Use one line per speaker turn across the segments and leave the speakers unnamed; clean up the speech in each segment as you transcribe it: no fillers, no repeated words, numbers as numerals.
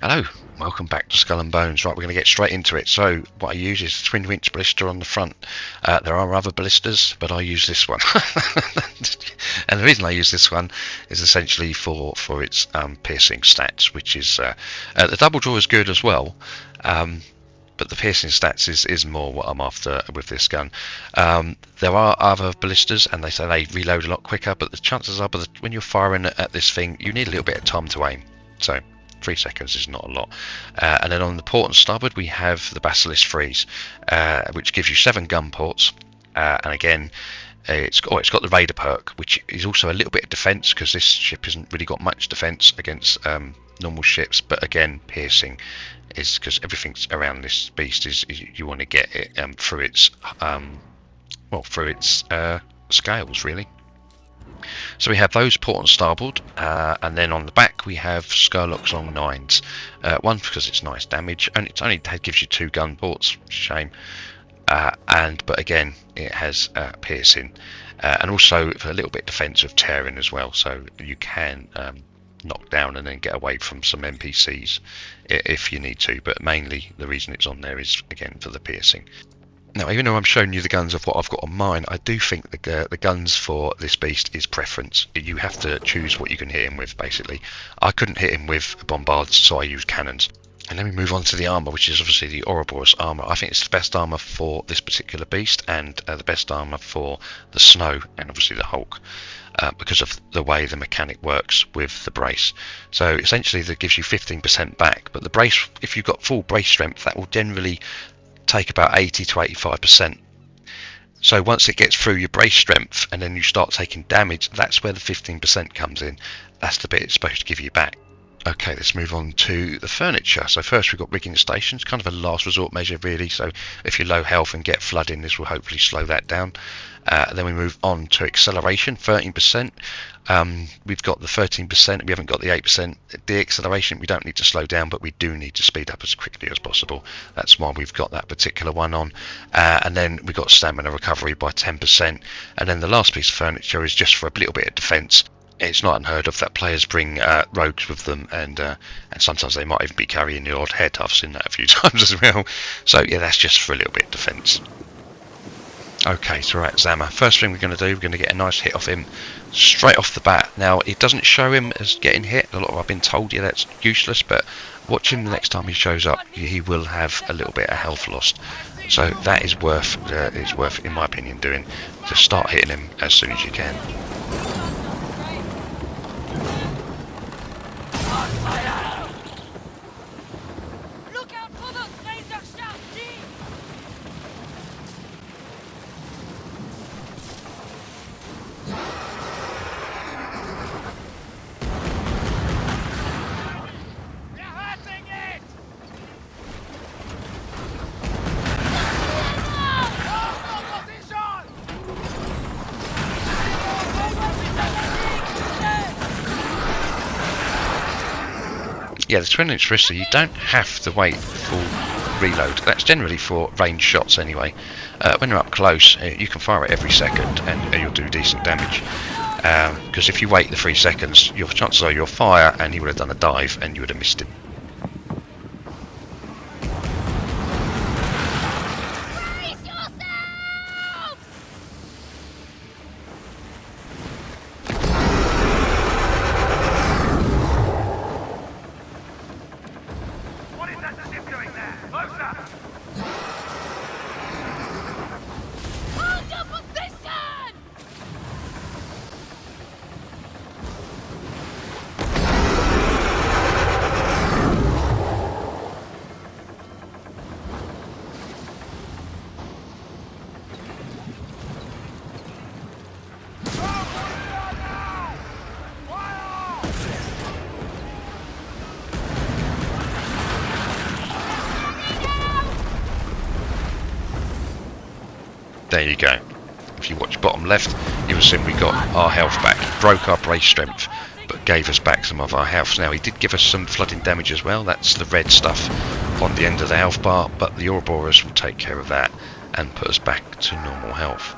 Hello, welcome back to Skull and Bones. Right, we're going to get straight into it. So what I use is a twin winch blister on the front. There are other blisters, but I use this one. And the reason I use this one is essentially for its piercing stats, which is the double draw is good as well. But the piercing stats is more what I'm after with this gun. There are other ballistas, and they say they reload a lot quicker, but the chances are when you're firing at this thing, you need a little bit of time to aim. So 3 seconds is not a lot. And then on the port and starboard, we have the Basilisk Freeze, which gives you 7 gun ports. And again, it's got the Raider perk, which is also a little bit of defense, because this ship hasn't really got much defense against normal ships. But again, piercing is because everything around this beast is you want to get it through its scales, really. So we have those port and starboard, and then on the back we have Skurlock's long 9s. One because it's nice damage, and it only gives you 2 gun ports, shame. But again, it has piercing, and also a little bit defensive tearing as well. So you can knock down and then get away from some NPCs if you need to. But mainly the reason it's on there is again for the piercing. Now, even though I'm showing you the guns of what I've got on mine, I do think the guns for this beast is preference. You have to choose what you can hit him with, basically. I couldn't hit him with bombards, so I used cannons. And then we move on to the armour, which is obviously the Ouroboros armour. I think it's the best armour for this particular beast, and the best armour for the Snow, and obviously the Hulk, because of the way the mechanic works with the brace. So essentially that gives you 15% back, but the brace, if you've got full brace strength, that will generally take about 80 to 85%. So once it gets through your brace strength and then you start taking damage, that's where the 15% comes in. That's the bit it's supposed to give you back. Okay, let's move on to the furniture. So first we've got rigging stations, kind of a last resort measure really. So if you're low health and get flooding, this will hopefully slow that down. Then we move on to acceleration, 13%. We've got the 13%, we haven't got the 8% de-acceleration. We don't need to slow down, but we do need to speed up as quickly as possible. That's why we've got that particular one on. And then we've got stamina recovery by 10%. And then the last piece of furniture is just for a little bit of defense. It's not unheard of that players bring rogues with them, and sometimes they might even be carrying the odd head. I've seen that a few times as well. So yeah, that's just for a little bit of defense. Okay, so we're at Zama. First thing we're going to do, we're going to get a nice hit off him straight off the bat. Now, it doesn't show him as getting hit. I've been told, yeah, that's useless, but watch him the next time he shows up. He will have a little bit of health lost. So that is worth, in my opinion, doing. Just start hitting him as soon as you can. Yeah, the twin inch wrister, you don't have to wait full reload. That's generally for range shots anyway. When you're up close, you can fire it every second and you'll do decent damage. Because if you wait the 3 seconds, your chances are you'll fire and he would have done a dive and you would have missed him. There you go. If you watch bottom left, you will see we got our health back. He broke our brace strength, but gave us back some of our health. Now, he did give us some flooding damage as well. That's the red stuff on the end of the health bar, but the Ouroboros will take care of that and put us back to normal health.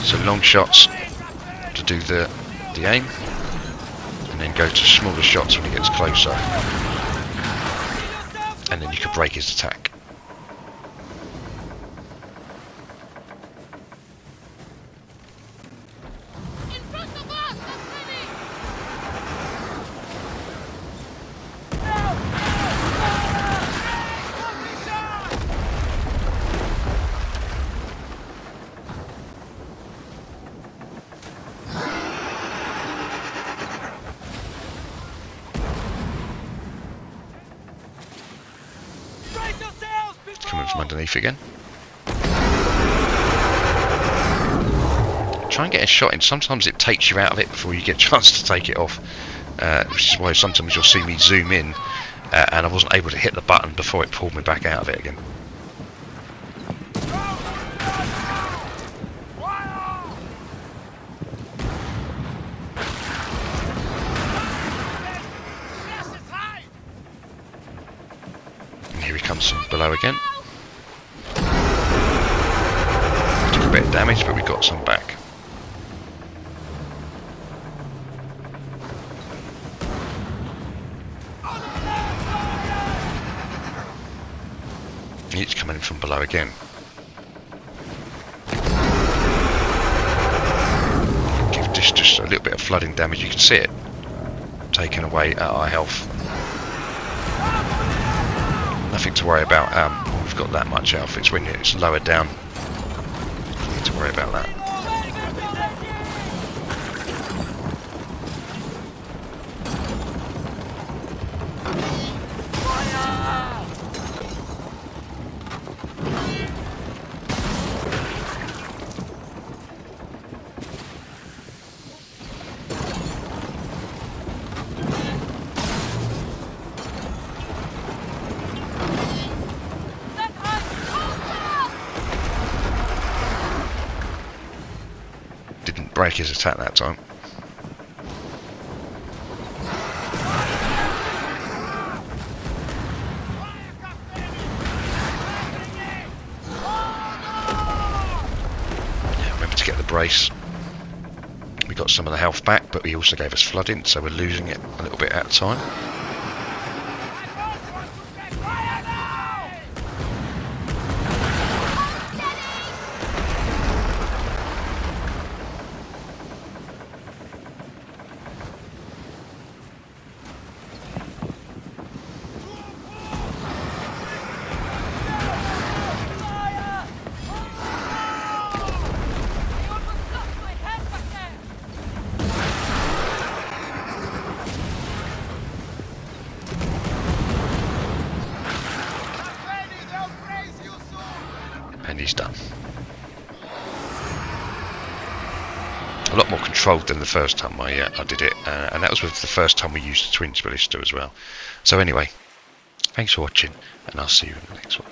So long shots to do the aim, and then go to smaller shots when he gets closer, and then you can break his attack. Coming from underneath again. Try and get a shot in. Sometimes it takes you out of it before you get a chance to take it off, which is why sometimes you'll see me zoom in and I wasn't able to hit the button before it pulled me back out of it again. And here he comes from below again. Took a bit of damage, but we got some back. He's coming in from below again. Give this just a little bit of flooding damage. You can see it taken away at our health. Nothing to worry about. We've got that much health. It's when it's lower down. Nothing need to worry about that. Didn't break his attack that time. Yeah, remember to get the brace. We got some of the health back, but he also gave us flooding, so we're losing it a little bit at a time. And he's done. A lot more controlled than the first time I did it, and that was with the first time we used the Twins Ballista as well. So anyway, thanks for watching, and I'll see you in the next one.